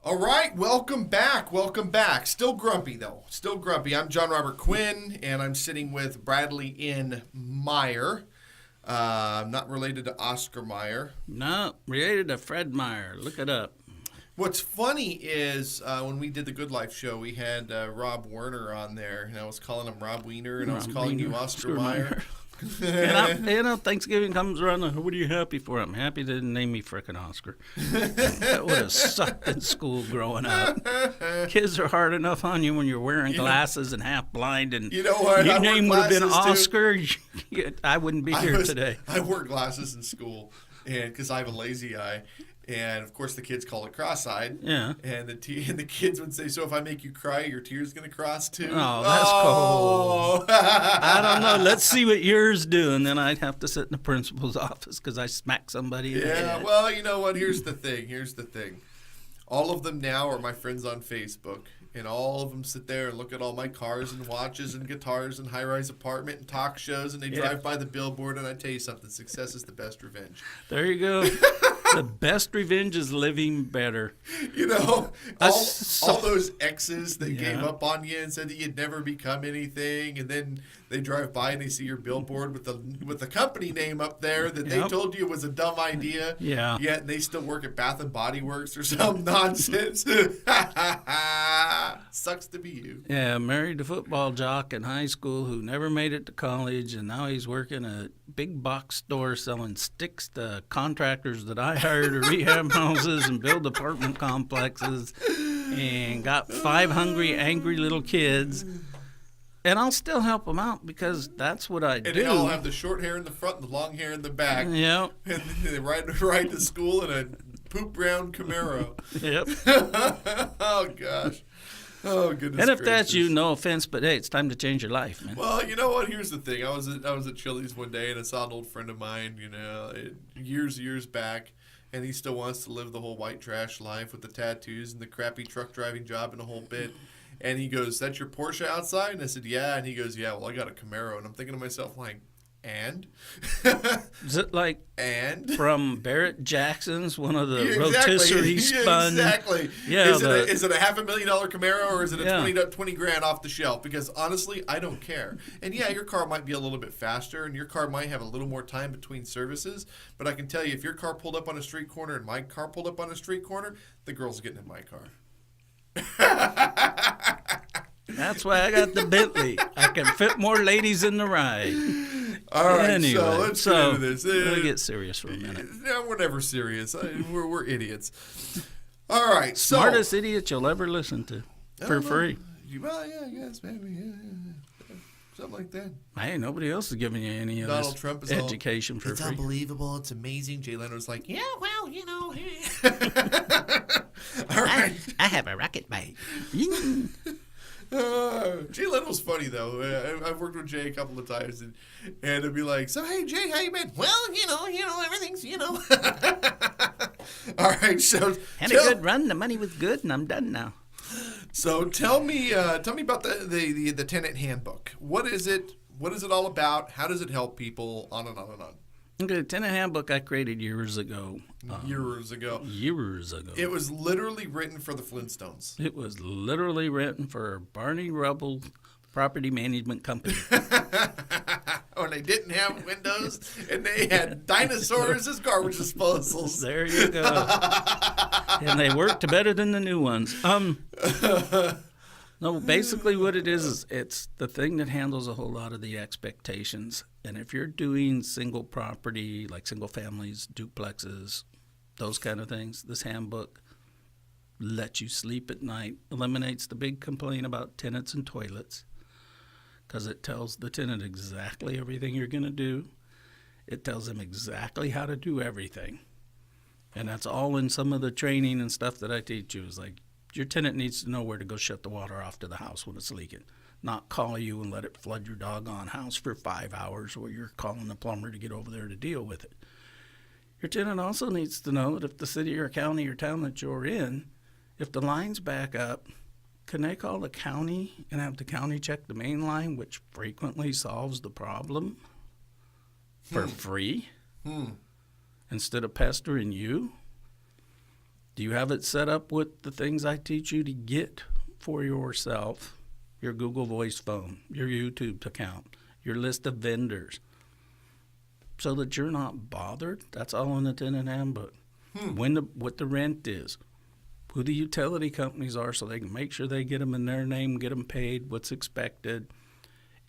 All right, welcome back. Welcome back. Still grumpy, though. Still grumpy. I'm John Robert Quinn, and I'm sitting with Bradley N. Meyer. I'm not related to Oscar Meyer. No, related to Fred Meyer. Look it up. What's funny is when we did the Good Life show, we had Rob Werner on there, and I was calling him Rob Wiener, and I was calling you Oscar Meyer. And Thanksgiving comes around, what are you happy for? I'm happy they didn't name me frickin' Oscar. That would have sucked in school growing up. Kids are hard enough on you when you're wearing glasses and half blind, and you know what? your name would have been Oscar. I wouldn't be here today. I wore glasses in school, and because I have a lazy eye. And, of course, the kids call it cross-eyed. Yeah. And the kids would say, so if I make you cry, your tear's going to cross, too? Oh, that's cold. I don't know. Let's see what yours do. And then I'd have to sit in the principal's office because I smacked somebody in the head. Yeah, well, you know what? Here's the thing. All of them now are my friends on Facebook. And all of them sit there and look at all my cars and watches and guitars and high-rise apartment and talk shows. And they drive by the billboard. And I tell you something. Success is the best revenge. There you go. The best revenge is living better. You know, all those exes that gave up on you and said that you'd never become anything, and then they drive by and they see your billboard with the company name up there that they told you was a dumb idea. Yeah. Yet they still work at Bath and Body Works or some nonsense. Sucks to be you. Yeah, married a football jock in high school who never made it to college, and now he's working at a big box store selling sticks to contractors that I hired to rehab houses and build apartment complexes, and got 5 hungry, angry little kids. And I'll still help them out because that's what I do. And they all have the short hair in the front and the long hair in the back. Yep. And they ride to school in a poop brown Camaro. Yep. Oh, gosh. Oh, goodness And if gracious. that's you, no offense, but hey, it's time to change your life, man. Well, you know what? Here's the thing. I was at Chili's one day, and I saw an old friend of mine, years back, and he still wants to live the whole white trash life with the tattoos and the crappy truck driving job and a whole bit. And he goes, "That's your Porsche outside?" And I said, "Yeah." And he goes, "Yeah, well, I got a Camaro." And I'm thinking to myself, like, and? Is it like and? from Barrett Jackson's, one of the rotisserie spun? Exactly. Yeah, is it a $500,000 Camaro or is it a 20 grand off the shelf? Because honestly, I don't care. And yeah, your car might be a little bit faster and your car might have a little more time between services. But I can tell you, if your car pulled up on a street corner and my car pulled up on a street corner, the girl's getting in my car. That's why I got the Bentley. I can fit more ladies in the ride. All right, anyway, so let's get into this. Let me get serious for a minute. No, we're never serious. We're idiots. All right, so Smartest idiot you'll ever listen to for free. Well, yeah, I guess maybe, yeah. Something like that. Hey, nobody else is giving you any of Donald this Trump is education for it's free. It's unbelievable. It's amazing. Jay Leno's like, yeah, well, you know. All right. I have a rocket bike. Jay Leno's funny though. I've worked with Jay a couple of times, and it'd be like, "So hey Jay, how you been?" "Well, you know, everything's, All right, so had a good run. The money was good, and I'm done now. So tell me about the Tenant Handbook. What is it? What is it all about? How does it help people? On and on and on. Okay, Tenant Handbook I created years ago. Years ago. It was literally written for the Flintstones. It was literally written for Barney Rubble Property Management Company. When they didn't have windows and they had dinosaurs as garbage disposals. There you go. And they worked better than the new ones. No, basically what it is it's the thing that handles a whole lot of the expectations. And if you're doing single property, like single families, duplexes, those kind of things, this handbook lets you sleep at night, eliminates the big complaint about tenants and toilets, because it tells the tenant exactly everything you're going to do. It tells them exactly how to do everything. And that's all in some of the training and stuff that I teach you. Is like, your tenant needs to know where to go shut the water off to the house when it's leaking, not call you and let it flood your doggone house for 5 hours while you're calling the plumber to get over there to deal with it. Your tenant also needs to know that if the city or county or town that you're in, if the lines back up, can they call the county and have the county check the main line, which frequently solves the problem for free instead of pestering you? Do you have it set up with the things I teach you to get for yourself? Your Google Voice phone, your YouTube account, your list of vendors, so that you're not bothered. That's all in the tenant handbook. What the rent is, who the utility companies are, so they can make sure they get them in their name, get them paid, what's expected.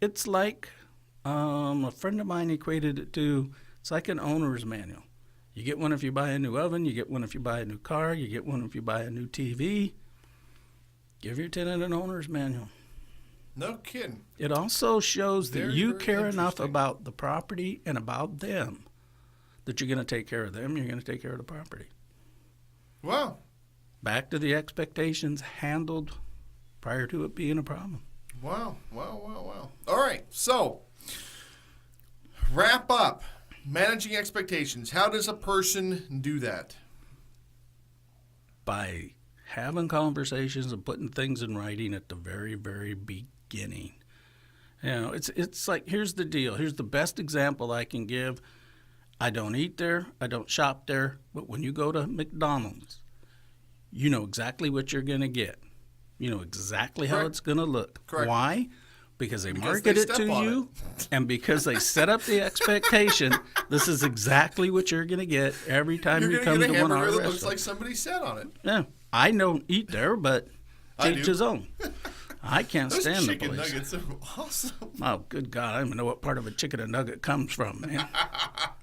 It's like a friend of mine equated it to, it's like an owner's manual. You get one if you buy a new oven, you get one if you buy a new car, you get one if you buy a new TV. Give your tenant an owner's manual. No kidding. It also shows that you very care enough interesting. about the property and about them that you're going to take care of them, you're going to take care of the property. Wow. Back to the expectations handled prior to it being a problem. Wow. All right. So, wrap up. Managing expectations. How does a person do that? By having conversations and putting things in writing at the very, very beginning. You know, it's like, here's the deal. Here's the best example I can give. I don't eat there. I don't shop there. But when you go to McDonald's, you know exactly what you're going to get. You know exactly how Correct. it's going to look. Correct. Why? Because they market they it step to on you, and because they set up the expectation, this is exactly what you're going to get every time You're you going come to to get a one of hamburger our that looks like restaurants. somebody sat on it. Yeah, I don't eat there, but I each do. his own. I can't Those stand the chicken place. nuggets are awesome. Oh, good God, I don't even know what part of a chicken and nugget comes from, man.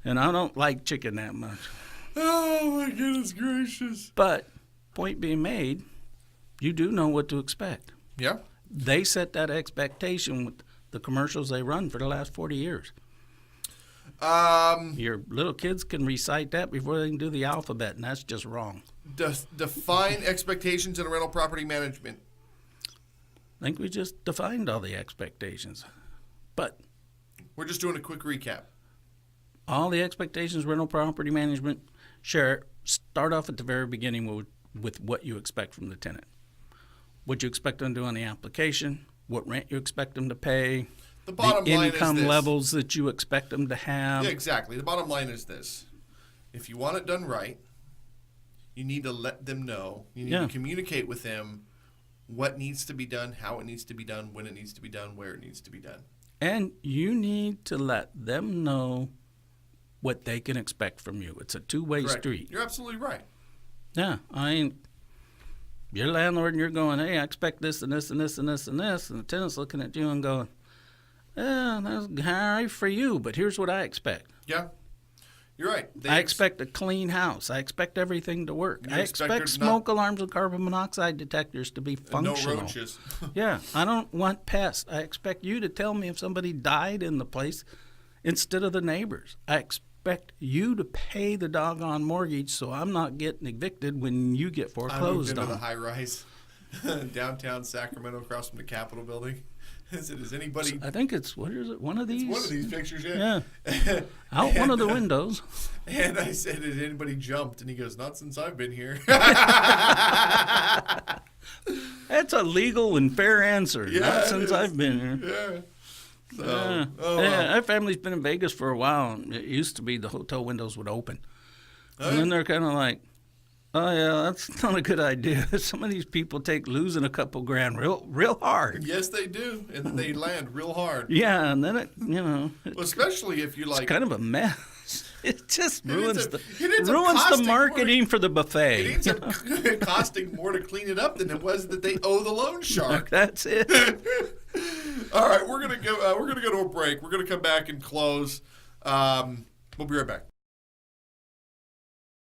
And I don't like chicken that much. Oh, my goodness gracious. But, point being made, you do know what to expect. Yeah. They set that expectation with the commercials they run for the last 40 years. Your little kids can recite that before they can do the alphabet, and that's just wrong. Define expectations in rental property management. I think we just defined all the expectations. But We're just doing a quick recap. all the expectations, rental property management, start off at the very beginning with what you expect from the tenant. What you expect them to do on the application, what rent you expect them to pay, The bottom the line is income this. levels that you expect them to have. Yeah, exactly. The bottom line is this. If you want it done right, you need to let them know. You need Yeah. to communicate with them what needs to be done, how it needs to be done, when it needs to be done, where it needs to be done. And you need to let them know what they can expect from you. It's a two-way Correct. street. You're absolutely right. Yeah, you're landlord and you're going, hey, I expect this and this and this and this and this. And the tenant's looking at you and going, yeah, that's all right for you, but here's what I expect. Yeah. You're right. I expect a clean house. I expect everything to work. You I expect there expect to not- smoke alarms and carbon monoxide detectors to be functional. No roaches. Yeah, I don't want pests. I expect you to tell me if somebody died in the place instead of the neighbors. I expect you to pay the doggone mortgage so I'm not getting evicted when you get I moved foreclosed into the on. high rise downtown Sacramento across from the Capitol building. Is anybody? I think it's, what is it, one of these? It's one of these pictures, yeah. Yeah. Out one of the windows. And I said, has anybody jumped? And he goes, not since I've been here. That's a legal and fair answer. Yeah, Not it since is. I've been here. Yeah. So, Yeah. oh, Yeah, well. our family's been in Vegas for a while. And it used to be the hotel windows would open. Oh, And then they're kind of like, oh, yeah, that's not a good idea. Some of these people take losing a couple grand real hard. Yes, they do. And then they land real hard. Yeah, and then Well, it's especially if you like. kind of a mess. It just ruins it ends up the costing marketing for the It buffet. ends up costing more to clean it up than it was that they owe the loan shark. That's it. All right, we're gonna go. We're gonna go to a break. We're gonna come back and close. We'll be right back.